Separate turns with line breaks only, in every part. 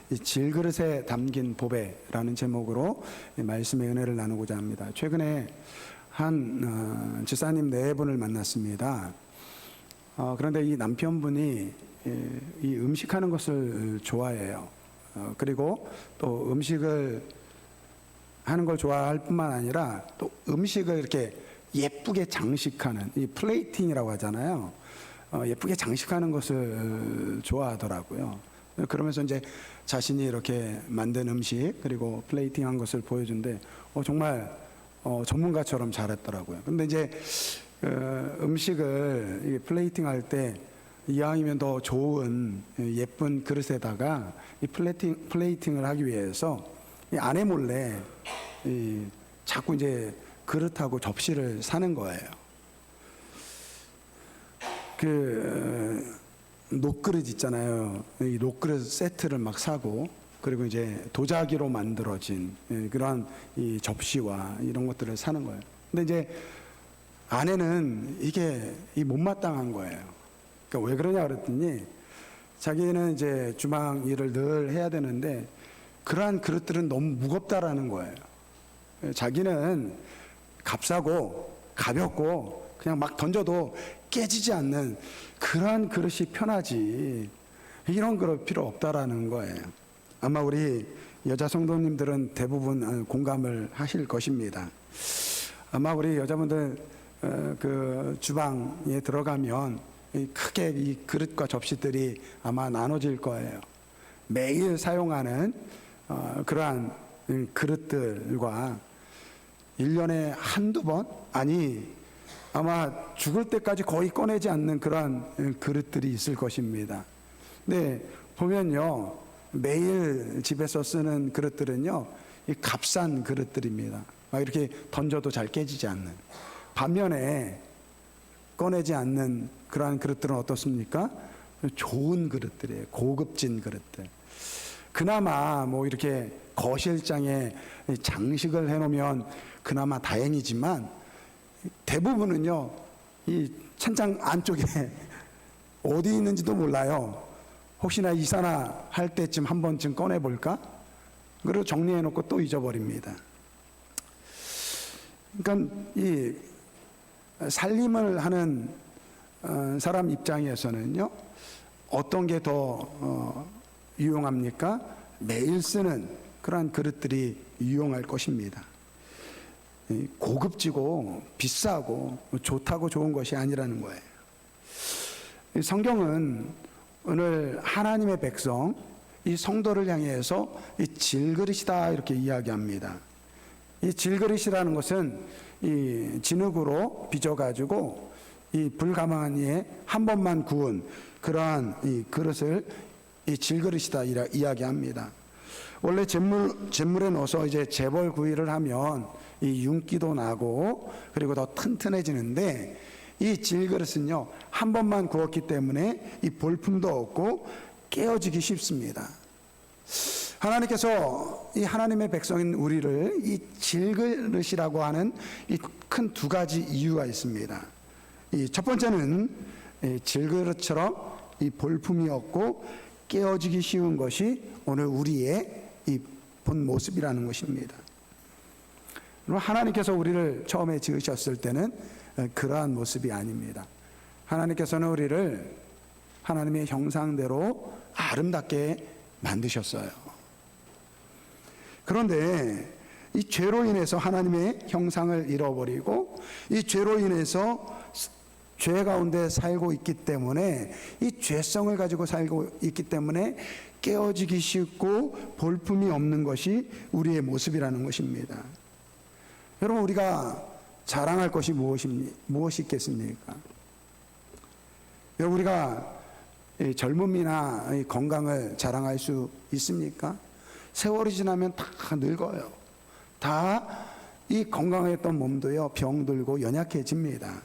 이 질그릇에 담긴 보배라는 제목으로 말씀의 은혜를 나누고자 합니다. 최근에 한 집사님 네 분을 만났습니다. 그런데 이 남편분이 이 음식하는 것을 좋아해요. 그리고 또 음식을 하는 걸 좋아할 뿐만 아니라 또 음식을 이렇게 예쁘게 장식하는, 이 플레이팅이라고 하잖아요. 예쁘게 장식하는 것을 좋아하더라고요. 그러면서 이제 자신이 이렇게 만든 음식 그리고 플레이팅한 것을 보여준데 정말 전문가처럼 잘했더라고요. 근데 이제 음식을 플레이팅할 때 이왕이면 더 좋은 예쁜 그릇에다가 이 플레이팅을 하기 위해서 이 아내 몰래 자꾸 이제 그릇하고 접시를 사는 거예요. 녹그릇 있잖아요. 이 녹그릇 세트를 막 사고, 그리고 이제 도자기로 만들어진 그런 이 접시와 이런 것들을 사는 거예요. 근데 이제 아내는 이게 못마땅한 거예요. 그러니까 왜 그러냐 그랬더니 자기는 이제 주방 일을 늘 해야 되는데 그러한 그릇들은 너무 무겁다라는 거예요. 자기는 값싸고 가볍고 그냥 막 던져도 깨지지 않는 그러한 그릇이 편하지 이런 그릇 필요 없다라는 거예요. 아마 우리 여자 성도님들은 대부분 공감을 하실 것입니다. 아마 우리 여자분들 그 주방에 들어가면 크게 이 그릇과 접시들이 아마 나눠질 거예요. 매일 사용하는 그러한 그릇들과 1년에 한두 번? 아니 아마 죽을 때까지 거의 꺼내지 않는 그러한 그릇들이 있을 것입니다. 근데 보면요, 매일 집에서 쓰는 그릇들은요, 이 값싼 그릇들입니다. 막 이렇게 던져도 잘 깨지지 않는. 반면에 꺼내지 않는 그러한 그릇들은 어떻습니까? 좋은 그릇들이에요. 고급진 그릇들. 그나마 뭐 이렇게 거실장에 장식을 해놓으면 그나마 다행이지만 대부분은요, 이 찬장 안쪽에 어디 있는지도 몰라요. 혹시나 이사나 할 때쯤 한 번쯤 꺼내볼까? 그리고 정리해놓고 또 잊어버립니다. 그러니까 이 살림을 하는 사람 입장에서는요, 어떤 게 더 유용합니까? 매일 쓰는 그러한 그릇들이 유용할 것입니다. 고급지고 비싸고 좋다고 좋은 것이 아니라는 거예요. 성경은 오늘 하나님의 백성, 이 성도를 향해서 이 질그릇이다 이렇게 이야기합니다. 이 질그릇이라는 것은 이 진흙으로 빚어가지고 이 불가망한 이에 한 번만 구운 그러한 이 그릇을 이 질그릇이다 이야기합니다. 원래 잿물에 넣어서 이제 재벌 구이를 하면 이 윤기도 나고 그리고 더 튼튼해지는데, 이 질그릇은요 한 번만 구웠기 때문에 이 볼품도 없고 깨어지기 쉽습니다. 하나님께서 이 하나님의 백성인 우리를 이 질그릇이라고 하는 이 큰 두 가지 이유가 있습니다. 이 첫 번째는 이 질그릇처럼 이 볼품이 없고 깨어지기 쉬운 것이 오늘 우리의 이 본 모습이라는 것입니다. 하나님께서 우리를 처음에 지으셨을 때는 그러한 모습이 아닙니다. 하나님께서는 우리를 하나님의 형상대로 아름답게 만드셨어요. 그런데 이 죄로 인해서 하나님의 형상을 잃어버리고 이 죄로 인해서 죄 가운데 살고 있기 때문에, 이 죄성을 가지고 살고 있기 때문에 깨어지기 쉽고 볼품이 없는 것이 우리의 모습이라는 것입니다. 여러분, 우리가 자랑할 것이 무엇이 있겠습니까? 여러분, 우리가 젊음이나 건강을 자랑할 수 있습니까? 세월이 지나면 다 늙어요. 다 이 건강했던 몸도요 병들고 연약해집니다.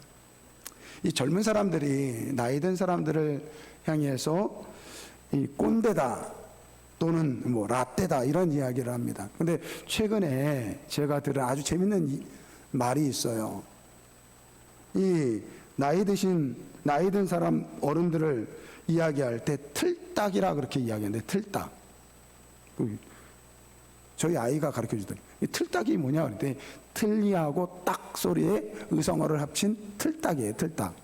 이 젊은 사람들이 나이 든 사람들을 향해서 이 꼰대다 또는 뭐 라떼다 이런 이야기를 합니다. 근데 최근에 제가 들은 아주 재밌는 말이 있어요. 이 나이 든 사람 어른들을 이야기할 때 틀딱이라 그렇게 이야기하는데, 틀딱. 저희 아이가 가르쳐 주더니 이 틀딱이 뭐냐 그랬더니 틀니하고 딱 소리에 의성어를 합친 틀딱이에요. 틀딱.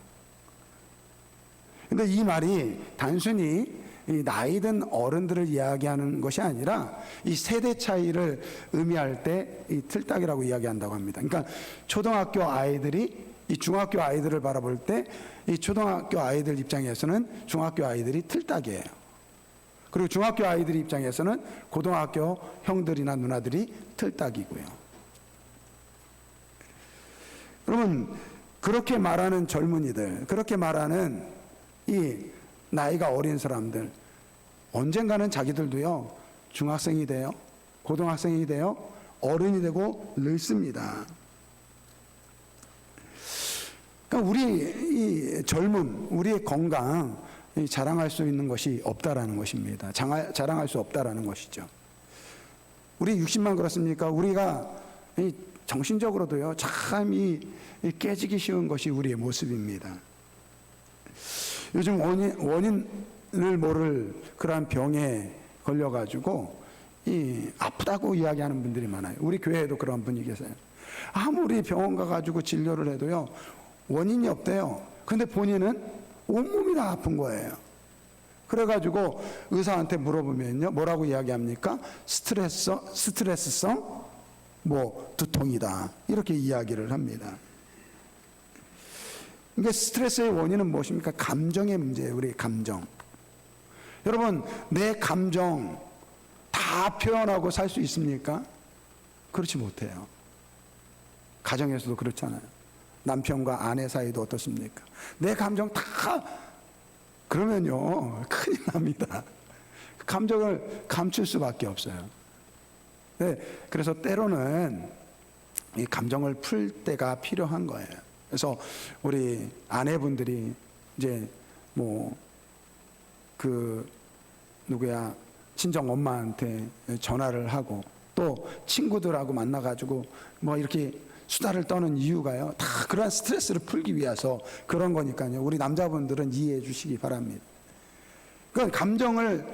근데 이 말이 단순히 이 나이 든 어른들을 이야기하는 것이 아니라 이 세대 차이를 의미할 때 이 틀딱이라고 이야기한다고 합니다. 그러니까 초등학교 아이들이 이 중학교 아이들을 바라볼 때 이 초등학교 아이들 입장에서는 중학교 아이들이 틀딱이에요. 그리고 중학교 아이들 입장에서는 고등학교 형들이나 누나들이 틀딱이고요. 여러분, 그렇게 말하는 젊은이들, 그렇게 말하는 이 나이가 어린 사람들, 언젠가는 자기들도요, 중학생이 돼요, 고등학생이 돼요, 어른이 되고 늙습니다. 그러니까 우리 이 젊음, 우리의 건강 자랑할 수 있는 것이 없다라는 것입니다. 자랑할 수 없다라는 것이죠. 우리 60만 그렇습니까? 우리가 정신적으로도요, 참 깨지기 쉬운 것이 우리의 모습입니다. 요즘 원인을 모를 그러한 병에 걸려가지고 아프다고 이야기하는 분들이 많아요. 우리 교회에도 그런 분이 계세요. 아무리 병원 가가지고 진료를 해도요, 원인이 없대요. 근데 본인은 온몸이 다 아픈 거예요. 그래가지고 의사한테 물어보면요, 뭐라고 이야기합니까? 스트레스성 두통이다, 이렇게 이야기를 합니다. 이게 스트레스의 원인은 무엇입니까? 감정의 문제예요. 우리 감정. 여러분, 내 감정 다 표현하고 살 수 있습니까? 그렇지 못해요. 가정에서도 그렇잖아요. 남편과 아내 사이도 어떻습니까? 내 감정 다 그러면요, 큰일 납니다. 감정을 감출 수밖에 없어요. 네, 그래서 때로는 이 감정을 풀 때가 필요한 거예요. 그래서 우리 아내분들이 이제 친정 엄마한테 전화를 하고 또 친구들하고 만나가지고 이렇게 수다를 떠는 이유가요, 다 그러한 스트레스를 풀기 위해서 그런 거니까요. 우리 남자분들은 이해해 주시기 바랍니다. 그 감정을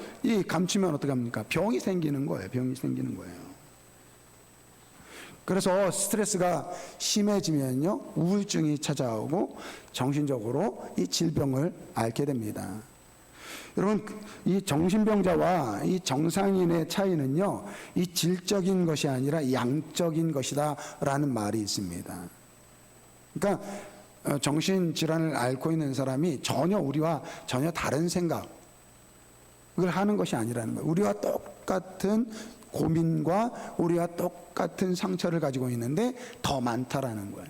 감추면 어떡합니까? 병이 생기는 거예요. 병이 생기는 거예요. 그래서 스트레스가 심해지면요, 우울증이 찾아오고 정신적으로 이 질병을 앓게 됩니다. 여러분, 이 정신병자와 이 정상인의 차이는요, 이 질적인 것이 아니라 양적인 것이다 라는 말이 있습니다. 그러니까 정신질환을 앓고 있는 사람이 우리와 전혀 다른 생각을 하는 것이 아니라는 거예요. 우리와 똑같은 고민과 우리와 똑같은 상처를 가지고 있는데 더 많다라는 거예요.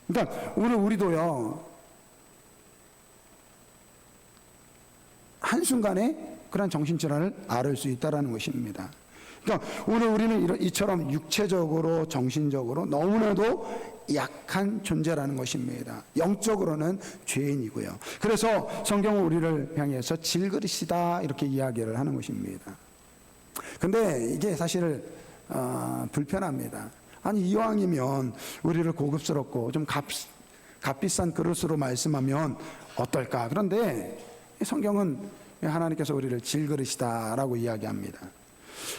그러니까 오늘 우리도요, 한순간에 그런 정신질환을 앓을 수 있다는 것입니다. 그러니까 오늘 우리는 이처럼 육체적으로 정신적으로 너무나도 약한 존재라는 것입니다. 영적으로는 죄인이고요. 그래서 성경은 우리를 향해서 질그릇이다 이렇게 이야기를 하는 것입니다. 근데 이게 사실 불편합니다. 아니, 이왕이면 우리를 고급스럽고 좀 값비싼 그릇으로 말씀하면 어떨까? 그런데 성경은 하나님께서 우리를 질그릇이다라고 이야기합니다.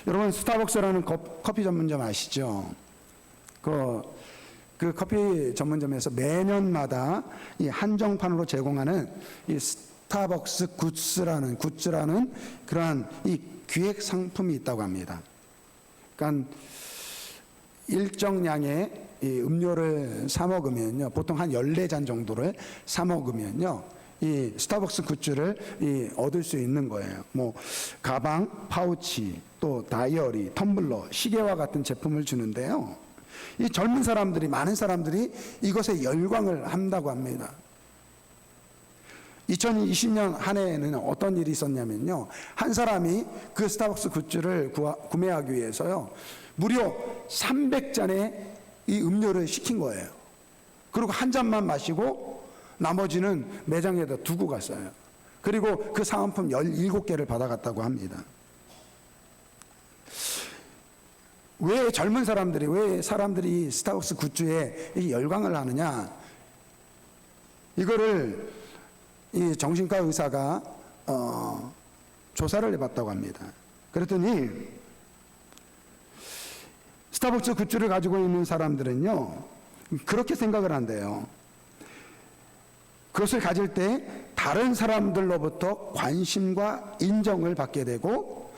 여러분, 스타벅스라는 커피 전문점 아시죠? 그 커피 전문점에서 매년마다 이 한정판으로 제공하는 이 스타벅스 굿즈라는 그러한 이 기획 상품이 있다고 합니다. 그러니까 일정량의 이 음료를 사 먹으면요, 보통 한 14잔 정도를 사 먹으면요, 이 스타벅스 굿즈를 얻을 수 있는 거예요. 가방, 파우치, 또 다이어리, 텀블러, 시계와 같은 제품을 주는데요, 이 젊은 사람들이, 많은 사람들이 이것에 열광을 한다고 합니다. 2020년 한 해에는 어떤 일이 있었냐면요, 한 사람이 그 스타벅스 굿즈를 구매하기 위해서요, 무려 300잔의 이 음료를 시킨 거예요. 그리고 한 잔만 마시고 나머지는 매장에다 두고 갔어요. 그리고 그 사은품 17개를 받아갔다고 합니다. 왜 사람들이 스타벅스 굿즈에 열광을 하느냐? 이거를 이 정신과 의사가 조사를 해봤다고 합니다. 그랬더니 스타벅스 굿즈를 가지고 있는 사람들은요, 그렇게 생각을 한대요. 그것을 가질 때 다른 사람들로부터 관심과 인정을 받게 되고,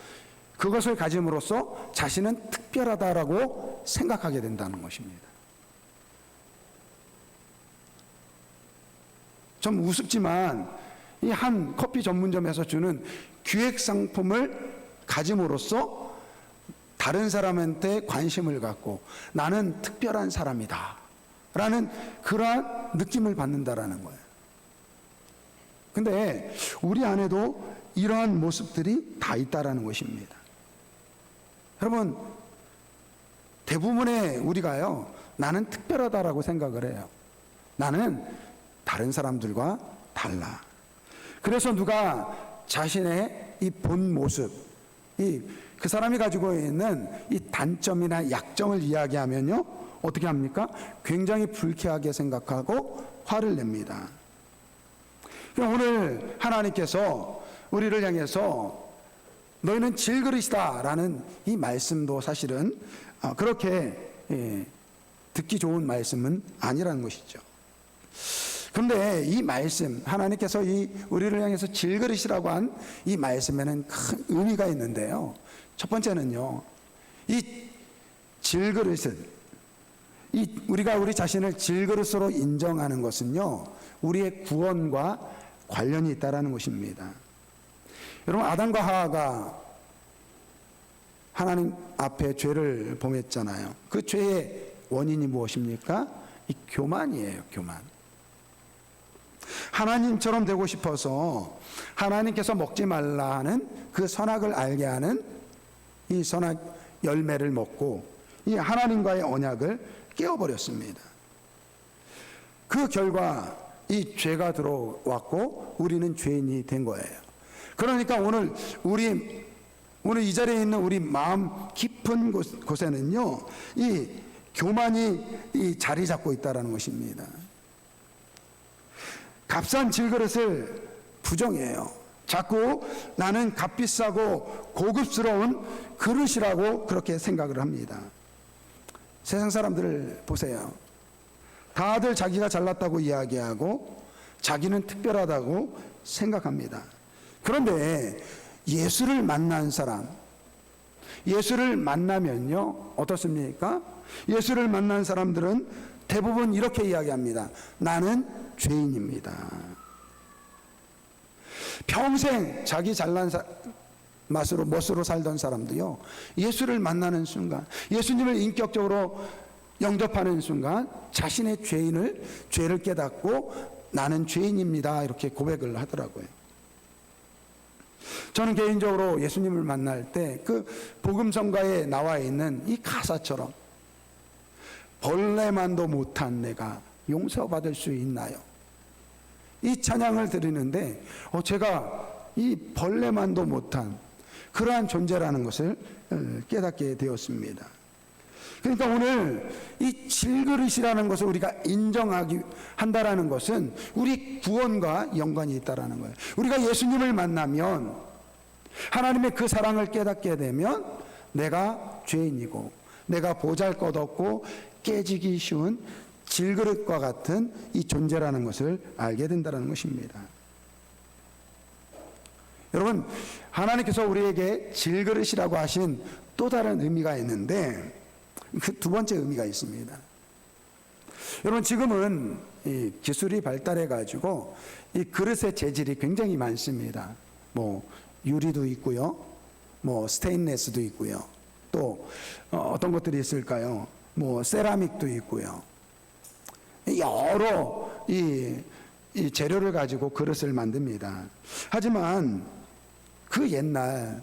그것을 가짐으로써 자신은 특별하다라고 생각하게 된다는 것입니다. 좀 우습지만 이 한 커피 전문점에서 주는 기획 상품을 가짐으로써 다른 사람한테 관심을 갖고 나는 특별한 사람이다 라는 그러한 느낌을 받는다라는 거예요. 근데 우리 안에도 이러한 모습들이 다 있다라는 것입니다. 여러분, 대부분의 우리가요, 나는 특별하다라고 생각을 해요. 나는 다른 사람들과 달라. 그래서 누가 자신의 이 본 모습, 그 사람이 가지고 있는 이 단점이나 약점을 이야기하면요, 어떻게 합니까? 굉장히 불쾌하게 생각하고 화를 냅니다. 오늘 하나님께서 우리를 향해서 너희는 질그릇이다 라는 이 말씀도 사실은 그렇게 듣기 좋은 말씀은 아니라는 것이죠. 그런데 이 말씀, 하나님께서 우리를 향해서 질그릇이라고 한 이 말씀에는 큰 의미가 있는데요, 첫 번째는요, 이 질그릇을, 우리가 우리 자신을 질그릇으로 인정하는 것은요, 우리의 구원과 관련이 있다라는 것입니다. 여러분, 아담과 하와가 하나님 앞에 죄를 범했잖아요. 그 죄의 원인이 무엇입니까? 이 교만이에요, 교만. 하나님처럼 되고 싶어서 하나님께서 먹지 말라 하는 그 선악을 알게 하는 이 선악 열매를 먹고 이 하나님과의 언약을 깨어버렸습니다. 그 결과 이 죄가 들어왔고 우리는 죄인이 된 거예요. 그러니까 오늘 이 자리에 있는 우리 마음 깊은 곳에는요, 이 교만이 자리 잡고 있다는 것입니다. 값싼 질그릇을 부정해요. 자꾸 나는 값비싸고 고급스러운 그릇이라고 그렇게 생각을 합니다. 세상 사람들을 보세요. 다들 자기가 잘났다고 이야기하고 자기는 특별하다고 생각합니다. 그런데 예수를 만난 사람, 예수를 만나면요, 어떻습니까? 예수를 만난 사람들은 대부분 이렇게 이야기합니다. 나는 죄인입니다. 평생 자기 잘난 멋으로 살던 사람도요, 예수를 만나는 순간, 예수님을 인격적으로 영접하는 순간 자신의 죄를 깨닫고 나는 죄인입니다 이렇게 고백을 하더라고요. 저는 개인적으로 예수님을 만날 때 그 복음성가에 나와 있는 이 가사처럼 벌레만도 못한 내가 용서받을 수 있나요? 이 찬양을 드리는데 제가 이 벌레만도 못한 그러한 존재라는 것을 깨닫게 되었습니다. 그러니까 오늘 이 질그릇이라는 것을 우리가 인정하기 한다라는 것은 우리 구원과 연관이 있다라는 거예요. 우리가 예수님을 만나면 하나님의 그 사랑을 깨닫게 되면 내가 죄인이고 내가 보잘것없고 깨지기 쉬운 질그릇과 같은 이 존재라는 것을 알게 된다는 것입니다. 여러분, 하나님께서 우리에게 질그릇이라고 하신 또 다른 의미가 있는데 그 두 번째 의미가 있습니다. 여러분, 지금은 이 기술이 발달해 가지고 이 그릇의 재질이 굉장히 많습니다. 뭐 유리도 있고요, 뭐 스테인레스도 있고요, 또 어떤 것들이 있을까요? 뭐 세라믹도 있고요. 여러 이 재료를 가지고 그릇을 만듭니다. 하지만 그 옛날에는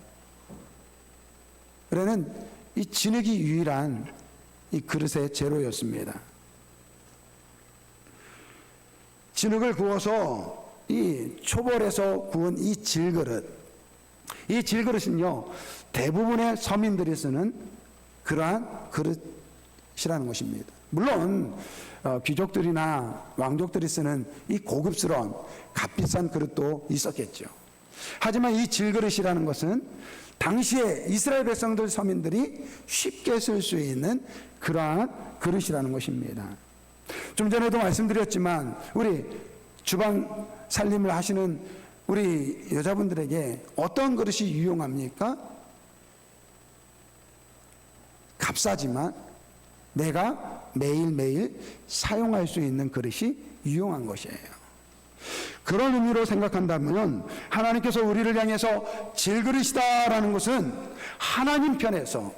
이 진흙이 유일한 이 그릇의 재료였습니다. 진흙을 구워서 이 초벌에서 구운 이 질그릇, 이 질그릇은요 대부분의 서민들이 쓰는 그러한 그릇이라는 것입니다. 물론 귀족들이나 왕족들이 쓰는 이 고급스러운 값비싼 그릇도 있었겠죠. 하지만 이 질그릇이라는 것은 당시에 이스라엘 백성들 서민들이 쉽게 쓸 수 있는 그러한 그릇이라는 것입니다. 좀 전에도 말씀드렸지만 우리 주방 살림을 하시는 우리 여자분들에게 어떤 그릇이 유용합니까? 값싸지만 내가 매일매일 사용할 수 있는 그릇이 유용한 것이에요. 그런 의미로 생각한다면 하나님께서 우리를 향해서 질그릇이다라는 것은 하나님 편에서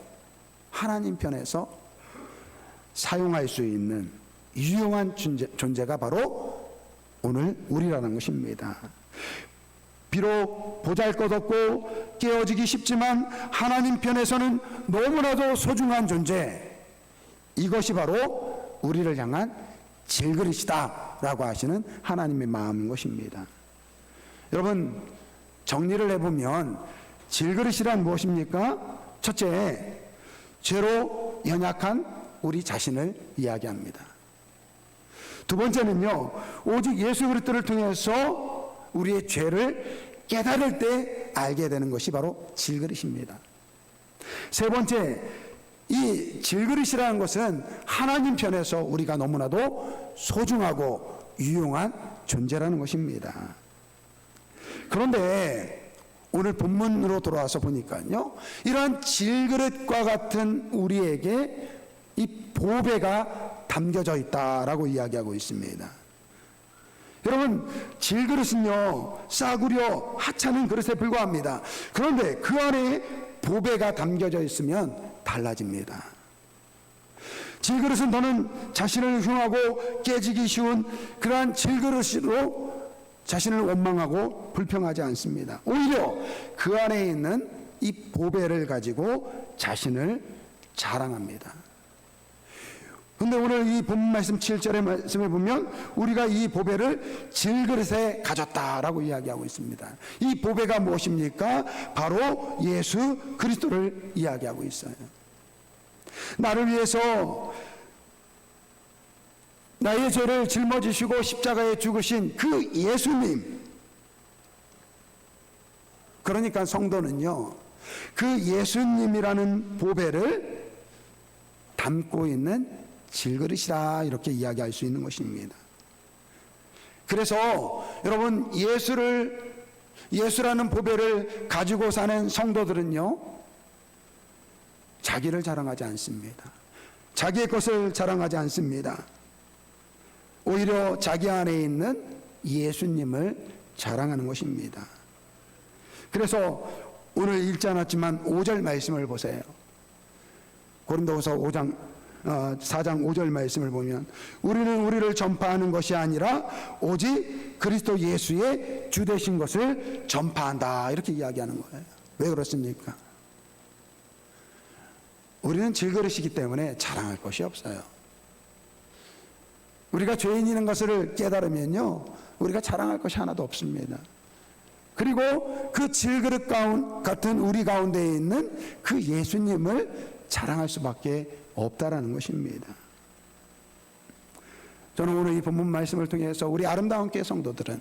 사용할 수 있는 유용한 존재가 바로 오늘 우리라는 것입니다. 비록 보잘것없고 깨어지기 쉽지만 하나님 편에서는 너무나도 소중한 존재, 이것이 바로 우리를 향한 질그릇이다 라고 하시는 하나님의 마음인 것입니다. 여러분, 정리를 해보면 질그릇이란 무엇입니까? 첫째, 죄로 연약한 우리 자신을 이야기합니다. 두 번째는요, 오직 예수 그리스도를 통해서 우리의 죄를 깨달을 때 알게 되는 것이 바로 질그릇입니다. 세 번째, 이 질그릇이라는 것은 하나님 편에서 우리가 너무나도 소중하고 유용한 존재라는 것입니다. 그런데 오늘 본문으로 돌아와서 보니까요, 이러한 질그릇과 같은 우리에게 이 보배가 담겨져 있다라고 이야기하고 있습니다. 여러분, 질그릇은요, 싸구려 하찮은 그릇에 불과합니다. 그런데 그 안에 보배가 담겨져 있으면 달라집니다. 질그릇은 너는 자신을 흉하고 깨지기 쉬운 그러한 질그릇으로 자신을 원망하고 불평하지 않습니다. 오히려 그 안에 있는 이 보배를 가지고 자신을 자랑합니다. 근데 오늘 이 본문 말씀 7절의 말씀을 보면 우리가 이 보배를 질그릇에 가졌다라고 이야기하고 있습니다. 이 보배가 무엇입니까? 바로 예수 그리스도를 이야기하고 있어요. 나를 위해서 나의 죄를 짊어지시고 십자가에 죽으신 그 예수님, 그러니까 성도는요, 그 예수님이라는 보배를 담고 있는 질그릇이라 이렇게 이야기할 수 있는 것입니다. 그래서 여러분, 예수라는 보배를 가지고 사는 성도들은요, 자기를 자랑하지 않습니다. 자기의 것을 자랑하지 않습니다. 오히려 자기 안에 있는 예수님을 자랑하는 것입니다. 그래서 오늘 읽지 않았지만 5절 말씀을 보세요. 고린도후서 4장 5절 말씀을 보면 우리는 우리를 전파하는 것이 아니라 오직 그리스도 예수의 주 되신 것을 전파한다, 이렇게 이야기하는 거예요. 왜 그렇습니까? 우리는 질그릇이기 때문에 자랑할 것이 없어요. 우리가 죄인이라는 것을 깨달으면요, 우리가 자랑할 것이 하나도 없습니다. 그리고 그 질그릇 같은 우리 가운데 있는 그 예수님을 자랑할 수밖에 없다라는 것입니다. 저는 오늘 이 본문 말씀을 통해서 우리 아름다운 교회 성도들은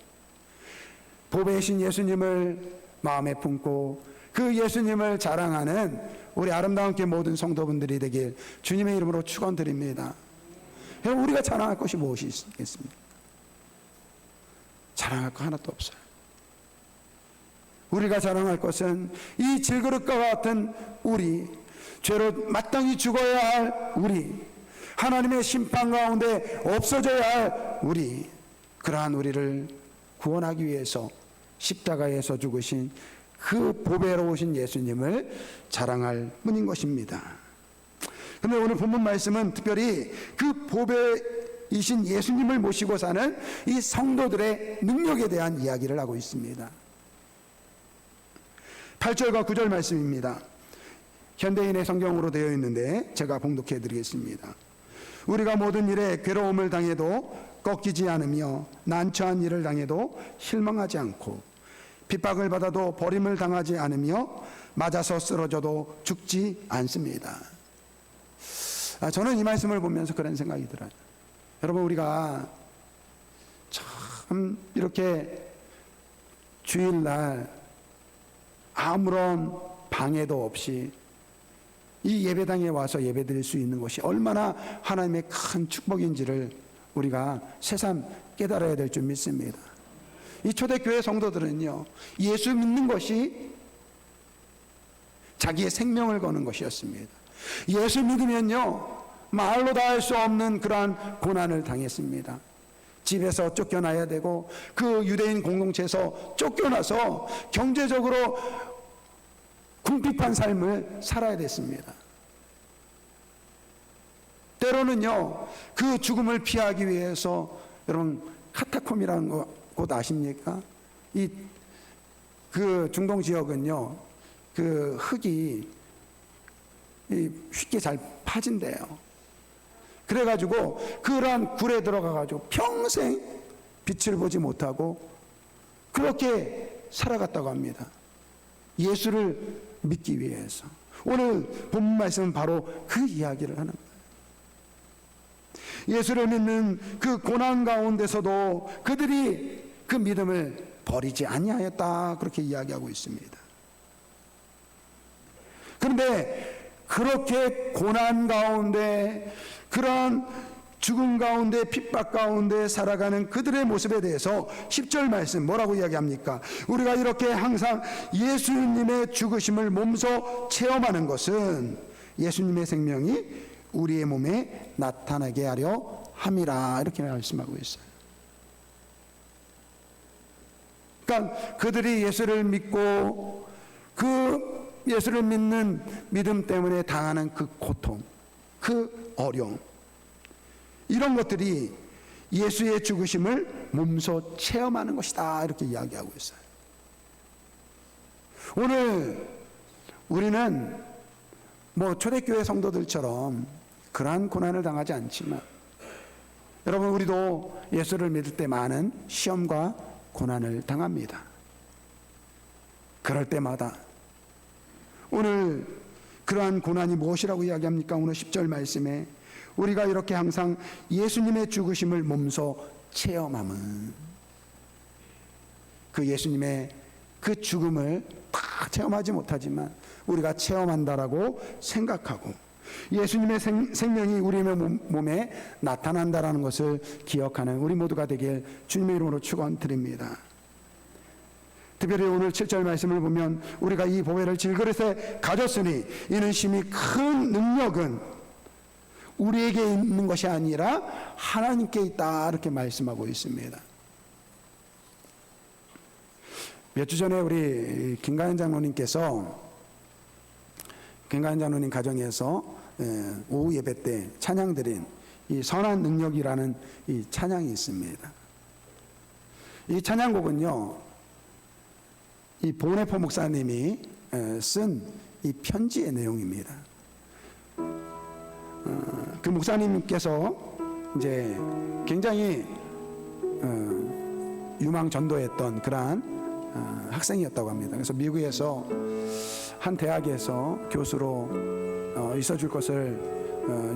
보배이신 예수님을 마음에 품고 그 예수님을 자랑하는 우리 아름다운 교회 모든 성도분들이 되길 주님의 이름으로 축원드립니다. 여러분, 우리가 자랑할 것이 무엇이 있겠습니까? 자랑할 거 하나도 없어요. 우리가 자랑할 것은 이 질그릇과 같은 우리, 죄로 마땅히 죽어야 할 우리, 하나님의 심판 가운데 없어져야 할 우리, 그러한 우리를 구원하기 위해서 십자가에서 죽으신 그 보배로우신 예수님을 자랑할 뿐인 것입니다. 그런데 오늘 본문 말씀은 특별히 그 보배이신 예수님을 모시고 사는 이 성도들의 능력에 대한 이야기를 하고 있습니다. 8절과 9절 말씀입니다. 현대인의 성경으로 되어 있는데 제가 봉독해 드리겠습니다. 우리가 모든 일에 괴로움을 당해도 꺾이지 않으며 난처한 일을 당해도 실망하지 않고 핍박을 받아도 버림을 당하지 않으며 맞아서 쓰러져도 죽지 않습니다. 저는 이 말씀을 보면서 그런 생각이 들어요. 여러분, 우리가 참 이렇게 주일날 아무런 방해도 없이 이 예배당에 와서 예배드릴 수 있는 것이 얼마나 하나님의 큰 축복인지를 우리가 새삼 깨달아야 될 줄 믿습니다. 이 초대교회 성도들은요, 예수 믿는 것이 자기의 생명을 거는 것이었습니다. 예수 믿으면요, 말로 다 할 수 없는 그러한 고난을 당했습니다. 집에서 쫓겨나야 되고 그 유대인 공동체에서 쫓겨나서 경제적으로 궁핍한 삶을 살아야 됐습니다. 때로는요, 그 죽음을 피하기 위해서, 여러분 카타콤이라는 곳 아십니까? 그 중동 지역은요, 그 흙이 쉽게 잘 파진대요. 그래가지고 그러한 굴에 들어가가지고 평생 빛을 보지 못하고 그렇게 살아갔다고 합니다. 예수를 믿기 위해서. 오늘 본문 말씀은 바로 그 이야기를 하는 거예요. 예수를 믿는 그 고난 가운데서도 그들이 그 믿음을 버리지 아니하였다, 그렇게 이야기하고 있습니다. 그런데 그렇게 고난 가운데, 그러한 죽음 가운데, 핍박 가운데 살아가는 그들의 모습에 대해서 10절 말씀 뭐라고 이야기합니까? 우리가 이렇게 항상 예수님의 죽으심을 몸소 체험하는 것은 예수님의 생명이 우리의 몸에 나타나게 하려 함이라, 이렇게 말씀하고 있어요. 그러니까 그들이 예수를 믿고 그 예수를 믿는 믿음 때문에 당하는 그 고통, 그 어려움, 이런 것들이 예수의 죽으심을 몸소 체험하는 것이다, 이렇게 이야기하고 있어요. 오늘 우리는 초대교회 성도들처럼 그러한 고난을 당하지 않지만, 여러분, 우리도 예수를 믿을 때 많은 시험과 고난을 당합니다. 그럴 때마다 오늘 그러한 고난이 무엇이라고 이야기합니까? 오늘 10절 말씀에 우리가 이렇게 항상 예수님의 죽으심을 몸소 체험함은, 그 예수님의 그 죽음을 다 체험하지 못하지만 우리가 체험한다라고 생각하고 예수님의 생명이 우리의 몸에 나타난다라는 것을 기억하는 우리 모두가 되길 주님의 이름으로 축원드립니다. 특별히 오늘 7절 말씀을 보면 우리가 이 보배를 질그릇에 가졌으니 이는 심히 큰 능력은 우리에게 있는 것이 아니라 하나님께 있다, 이렇게 말씀하고 있습니다. 몇 주 전에 우리 김가연 장로님께서, 김가연 장로님 가정에서 오후 예배 때 찬양 드린 이 선한 능력이라는 이 찬양이 있습니다. 이 찬양곡은요, 이 보네포 목사님이 쓴 이 편지의 내용입니다. 그 목사님께서 이제 굉장히 유망 전도했던 그러한 학생이었다고 합니다. 그래서 미국에서 한 대학에서 교수로 있어줄 것을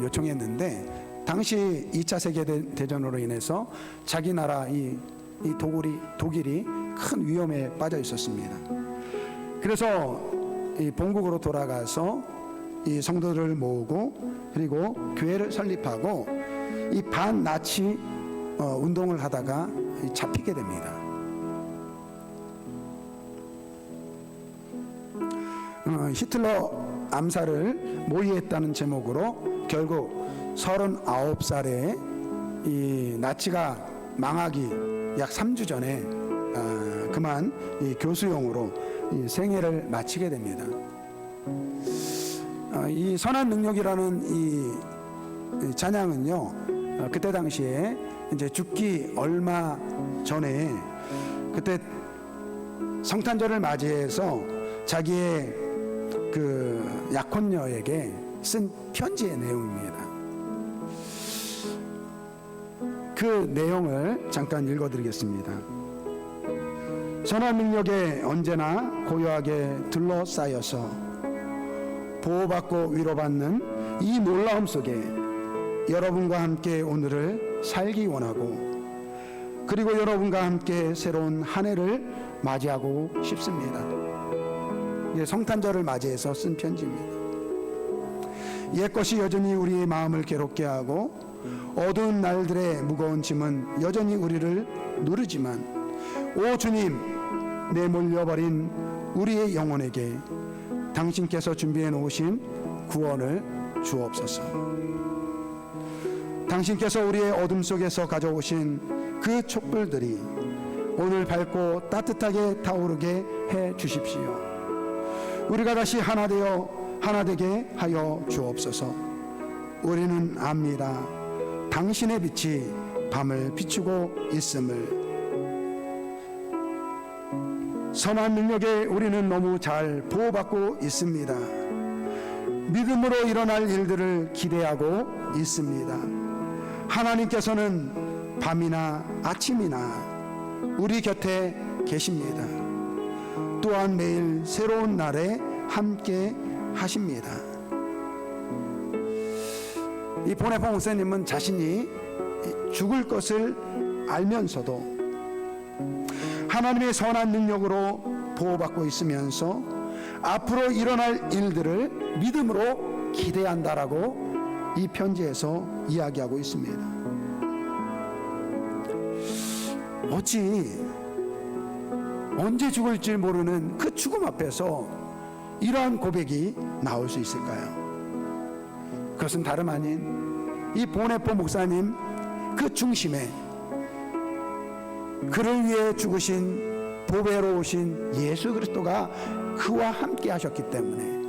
요청했는데, 당시 2차 세계대전으로 인해서 자기 나라 이 독일이 큰 위험에 빠져 있었습니다. 그래서 이 본국으로 돌아가서 이 성도들을 모으고 그리고 교회를 설립하고 이 반나치 운동을 하다가 잡히게 됩니다. 히틀러 암살을 모의했다는 제목으로 결국 39살에 이 나치가 망하기 약 3주 전에 그만 이 교수용으로 이 생애를 마치게 됩니다. 이 선한 능력이라는 이 찬양은요, 그때 당시에 이제 죽기 얼마 전에 그때 성탄절을 맞이해서 자기의 그 약혼녀에게 쓴 편지의 내용입니다. 그 내용을 잠깐 읽어드리겠습니다. 선한 능력에 언제나 고요하게 둘러싸여서 보호받고 위로받는 이 놀라움 속에 여러분과 함께 오늘을 살기 원하고, 그리고 여러분과 함께 새로운 한 해를 맞이하고 싶습니다. 성탄절을 맞이해서 쓴 편지입니다. 옛것이 여전히 우리의 마음을 괴롭게 하고 어두운 날들의 무거운 짐은 여전히 우리를 누르지만, 오 주님, 내몰려버린 우리의 영혼에게 당신께서 준비해 놓으신 구원을 주옵소서. 당신께서 우리의 어둠 속에서 가져오신 그 촛불들이 오늘 밝고 따뜻하게 타오르게 해 주십시오. 우리가 다시 하나 되어 하나 되게 하여 주옵소서. 우리는 압니다. 당신의 빛이 밤을 비추고 있음을. 선한 능력에 우리는 너무 잘 보호받고 있습니다. 믿음으로 일어날 일들을 기대하고 있습니다. 하나님께서는 밤이나 아침이나 우리 곁에 계십니다. 또한 매일 새로운 날에 함께 하십니다. 이 보네포 목사님은 자신이 죽을 것을 알면서도 하나님의 선한 능력으로 보호받고 있으면서 앞으로 일어날 일들을 믿음으로 기대한다라고 이 편지에서 이야기하고 있습니다. 어찌 언제 죽을지 모르는 그 죽음 앞에서 이러한 고백이 나올 수 있을까요? 그것은 다름 아닌 이 보네포 목사님 그 중심에 그를 위해 죽으신 보배로우신 예수 그리스도가 그와 함께 하셨기 때문에,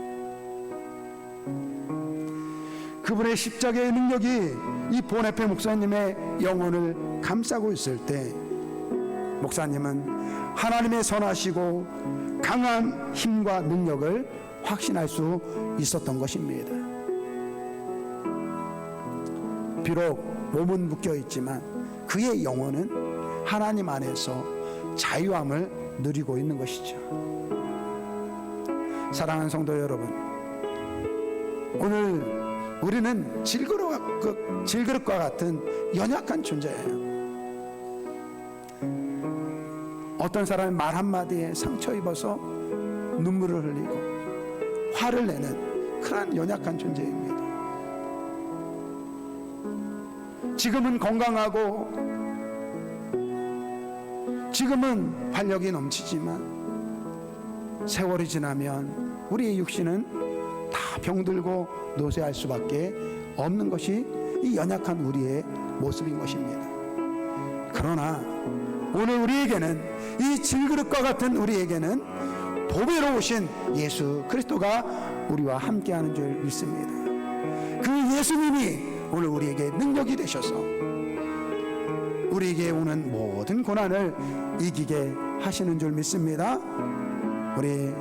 그분의 십자가의 능력이 이 보네포 목사님의 영혼을 감싸고 있을 때 목사님은 하나님의 선하시고 강한 힘과 능력을 확신할 수 있었던 것입니다. 비록 몸은 묶여 있지만 그의 영혼은 하나님 안에서 자유함을 누리고 있는 것이죠. 사랑하는 성도 여러분, 오늘 우리는 질그릇과 같은 연약한 존재예요. 어떤 사람이 말 한마디에 상처 입어서 눈물을 흘리고 화를 내는 그런 연약한 존재입니다. 지금은 건강하고 지금은 활력이 넘치지만 세월이 지나면 우리의 육신은 다 병들고 노쇠할 수밖에 없는 것이 이 연약한 우리의 모습인 것입니다. 그러나 오늘 우리에게는, 이 질그릇과 같은 우리에게는 보배로우신 예수 그리스도가 우리와 함께하는 줄 믿습니다. 그 예수님이 오늘 우리에게 능력이 되셔서 우리에게 오는 모든 고난을 이기게 하시는 줄 믿습니다. 우리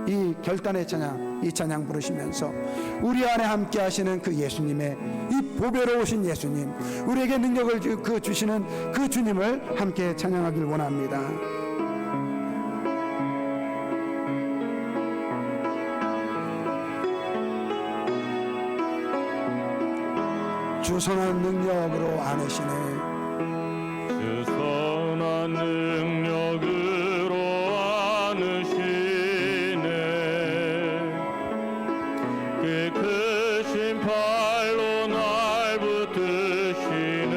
이 결단의 찬양, 이 찬양 부르시면서 우리 안에 함께 하시는 그 예수님의, 이 보배로우신 예수님, 우리에게 능력을 주시는 그 주님을 함께 찬양하길 원합니다. 주 선한 능력으로 안으시네.
주 선한 능력으로 안으시네. 그 크신 팔로 날 붙드시네.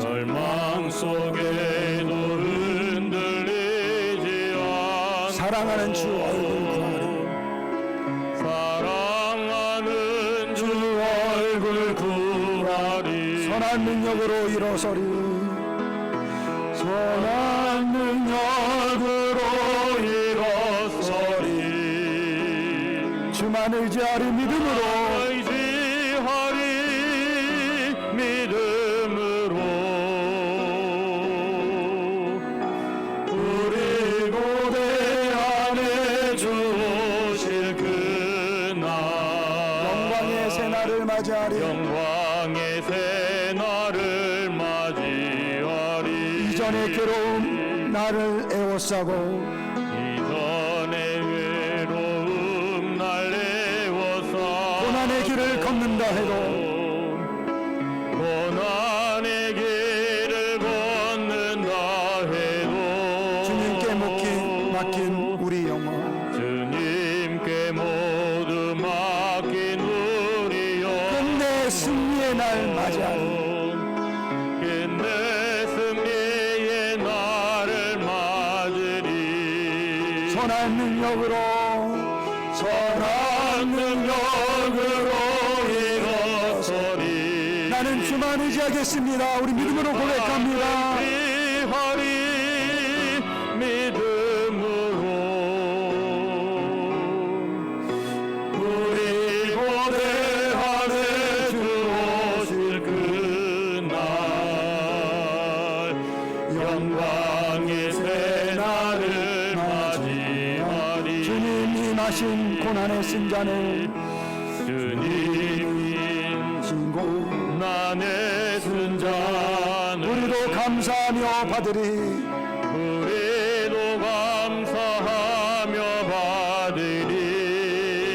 절망 속에도 흔들리지 않고
사랑하는 주 얼굴 구하리. 선한 능력으로 일어서리.
선한 능력으로 일어서리.
주만 의지하리 믿음으로.
의지하리 믿음으로. 우리 고대 안에 주실 그날
영광의 새날을 맞이하리.
영광의 새날을 맞이하리.
이전의 괴로움 나를 애워싸고
이전의 외로움 날 애워싸.
고난의 길을 걷는다 해도
고난의 길을 걷는다 해도
주님께 목 맡긴 우리 영혼
주님께 모두 맡긴 우리 영혼
끝내 승리의 날 맞이하는
끝내 승리의 날을 맞으리
선한 능력으로
일어서리
나는 주만 의지하겠습니다. 우리 믿음으로 고백합니다.
의지하리 믿음으로 우리 고대하네 주 오실 그날 영광의 새날을 맞이하리
주님이 나신 고난의 승잔을
주님이
신고
나의 순잔을
우리도 감사하며 받으리.
우리도 감사하며 받으리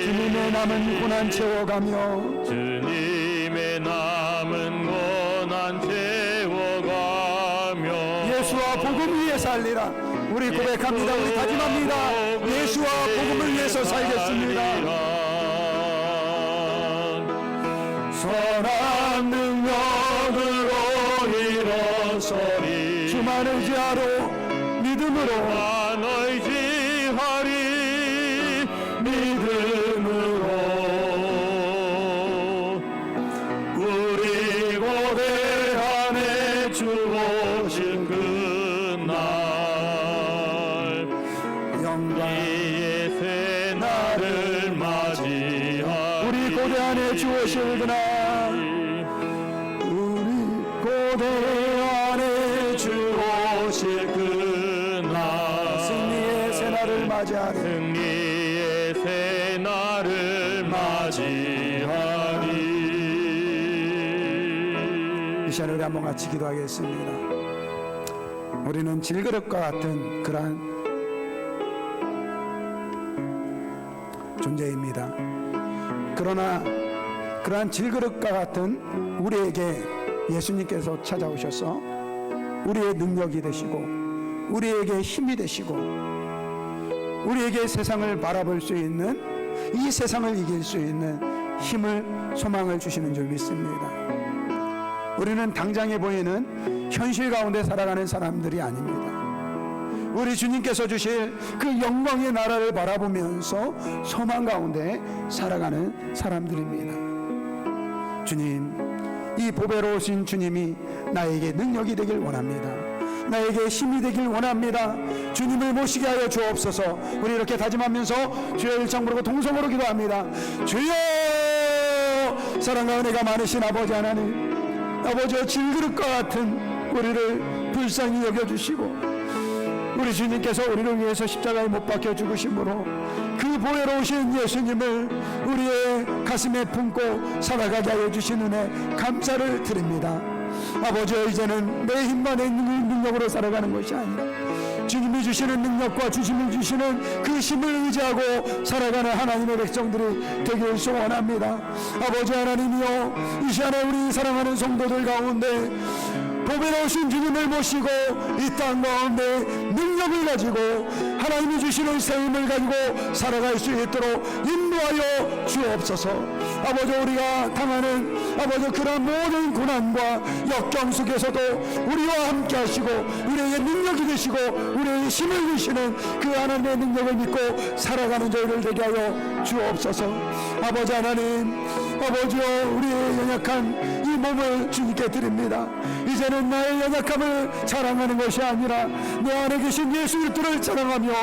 주님의 남은 고난 채워가며
주님의 남은 고난 채워가며
예수와 복음 위에 살리라. 우리 고백합니다. 우리 다짐합니다. 예수와 복음을 위해서 살겠습니다.
선한 능력으로 일어서리
주만 의지하러 믿음으로
만 의지하리 믿음으로 우리 고대 안에 주 오신 그날 영광의 새날을 맞이하리
우리 고대 안에 주 오실 그날 우리 고대 안에 주 오실
그날
승리의 새날을 맞이하리.
승리의 새날을 맞이하리
이 시간에 우리 한번 같이 기도하겠습니다. 우리는 질그릇과 같은 그러한 존재입니다. 그러나 그러한 질그릇과 같은 우리에게 예수님께서 찾아오셔서 우리의 능력이 되시고 우리에게 힘이 되시고 우리에게 세상을 바라볼 수 있는 이 세상을 이길 수 있는 힘을 소망을 주시는 줄 믿습니다. 우리는 당장에 보이는 현실 가운데 살아가는 사람들이 아닙니다. 우리 주님께서 주실 그 영광의 나라를 바라보면서 소망 가운데 살아가는 사람들입니다. 주님, 이 보배로우신 주님이 나에게 능력이 되길 원합니다. 나에게 힘이 되길 원합니다. 주님을 모시게 하여 주옵소서. 우리 이렇게 다짐하면서 주여 일창 부르고 동성으로 기도합니다. 주여, 사랑과 은혜가 많으신 아버지 하나님, 아버지의 질그릇과 같은 우리를 불쌍히 여겨주시고 우리 주님께서 우리를 위해서 십자가에 못 박혀 죽으심으로 그 보혜로우신 예수님을 우리의 가슴에 품고 살아가게 하여 주신 은혜 감사를 드립니다. 아버지, 이제는 내 힘과 내 능력으로 살아가는 것이 아니라 주님이 주시는 능력과 주님이 주시는 그 힘을 의지하고 살아가는 하나님의 백성들이 되길 소원합니다. 아버지 하나님이여, 이 시간에 우리 사랑하는 성도들 가운데 보배로우신 주님을 모시고 이 땅 가운데 능력을 가지고 하나님이 주시는 새 힘을 가지고 살아갈 수 있도록 인도하여 주옵소서. 아버지, 우리가 당하는 아버지 그런 모든 고난과 역경 속에서도 우리와 함께 하시고 우리에게 능력이 되시고 우리에게 힘을 주시는 그 하나님의 능력을 믿고 살아가는 저희를 되게 하여 주옵소서. 아버지 하나님, 아버지여, 우리의 연약한 이 몸을 주님께 드립니다. 이제는 나의 연약함을 자랑하는 것이 아니라 내 안에 계신 예수 그리스도를 자랑하며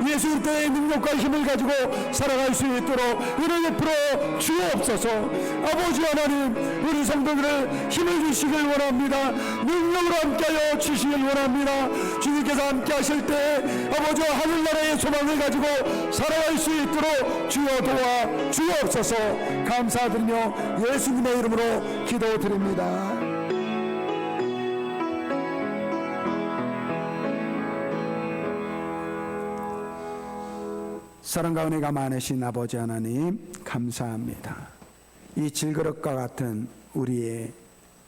예수 그리스도의 능력과 힘을 가지고 살아갈 수 있도록 은혜 베풀어 주옵소서. 아버지 하나님, 우리 성도들을 힘을 주시길 원합니다. 능력으로 함께하여 주시길 원합니다. 주님께서 함께 하실 때 아버지 하늘나라의 소망을 가지고 살아갈 수 있도록 주여 도와 주옵소서. 감사드리며 예수님의 이름으로 기도드립니다. 사랑과 은혜가 많으신 아버지 하나님, 감사합니다. 이 질그릇과 같은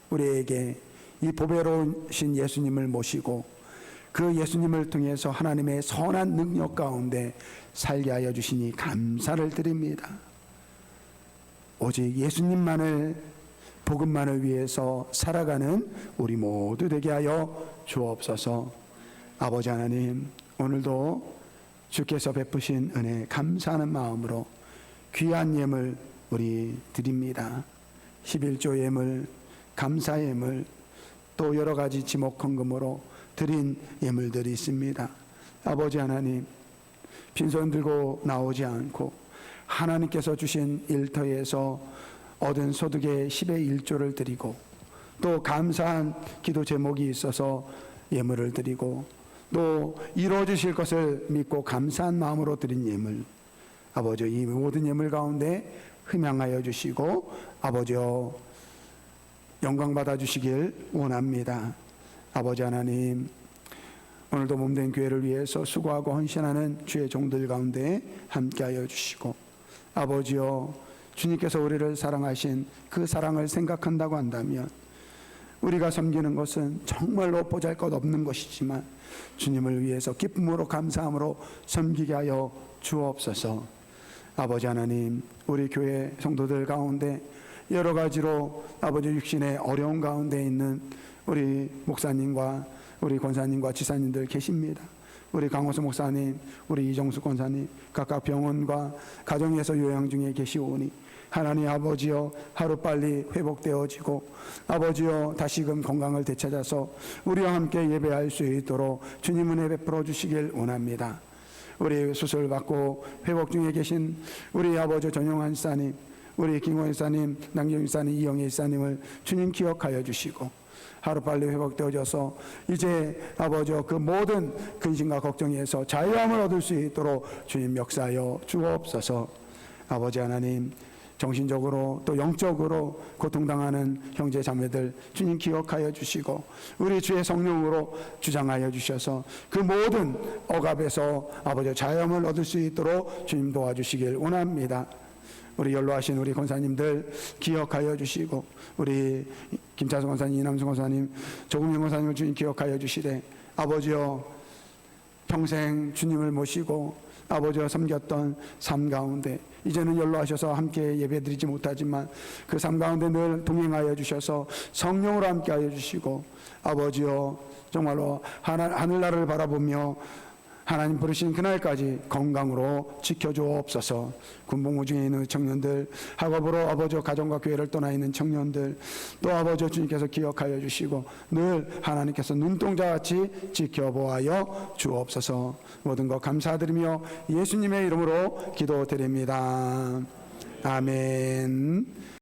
우리에게 이 보배로우신 예수님을 모시고 그 예수님을 통해서 하나님의 선한 능력 가운데 살게 하여 주시니 감사를 드립니다. 오직 예수님만을, 복음만을 위해서 살아가는 우리 모두 되게 하여 주옵소서. 아버지 하나님, 오늘도 주께서 베푸신 은혜 감사하는 마음으로 귀한 예물 우리 드립니다. 11조 예물, 감사 예물, 또 여러 가지 지목헌금으로 드린 예물들이 있습니다. 아버지 하나님, 빈손 들고 나오지 않고 하나님께서 주신 일터에서 얻은 소득의 10의 1조를 드리고, 또 감사한 기도 제목이 있어서 예물을 드리고, 또 이루어 주실 것을 믿고 감사한 마음으로 드린 예물, 아버지 이 모든 예물 가운데 흠양하여 주시고 아버지여 영광 받아 주시길 원합니다. 아버지 하나님, 오늘도 몸된 교회를 위해서 수고하고 헌신하는 주의 종들 가운데 함께하여 주시고, 아버지여 주님께서 우리를 사랑하신 그 사랑을 생각한다고 한다면 우리가 섬기는 것은 정말로 보잘것없는 것이지만 주님을 위해서 기쁨으로 감사함으로 섬기게 하여 주옵소서. 아버지 하나님, 우리 교회 성도들 가운데 여러 가지로 아버지 육신의 어려운 가운데 있는 우리 목사님과 우리 권사님과 지사님들 계십니다. 우리 강호수 목사님, 우리 이정수 권사님, 각각 병원과 가정에서 요양 중에 계시오니 하나님 아버지여, 하루빨리 회복되어지고 아버지여 다시금 건강을 되찾아서 우리와 함께 예배할 수 있도록 주님 은혜 베풀어 주시길 원합니다. 우리 수술 받고 회복 중에 계신 우리 아버지 전용환 사님, 우리 김호연 사님, 남경희 사님, 이영애 사님을 주님 기억하여 주시고 하루빨리 회복되어져서 이제 아버지여 그 모든 근심과 걱정에서 자유함을 얻을 수 있도록 주님 역사하여 주옵소서. 아버지 하나님, 정신적으로 또 영적으로 고통당하는 형제 자매들 주님 기억하여 주시고 우리 주의 성령으로 주장하여 주셔서 그 모든 억압에서 아버지 자유함을 얻을 수 있도록 주님 도와주시길 원합니다. 우리 연로하신 우리 권사님들 기억하여 주시고 우리 김차수 권사님, 이남수 권사님, 조금영 권사님을 주님 기억하여 주시되 아버지여 평생 주님을 모시고 아버지와 섬겼던 삶 가운데 이제는 연로하셔서 함께 예배드리지 못하지만 그 삶 가운데 늘 동행하여 주셔서 성령으로 함께하여 주시고 아버지여 정말로 하늘나라를 바라보며 하나님 부르신 그날까지 건강으로 지켜주옵소서. 군복무 중에 있는 청년들, 학업으로 아버지와 가정과 교회를 떠나 있는 청년들, 또 아버지 주님께서 기억하여 주시고 늘 하나님께서 눈동자같이 지켜보아여 주옵소서. 모든 것 감사드리며 예수님의 이름으로 기도드립니다. 아멘.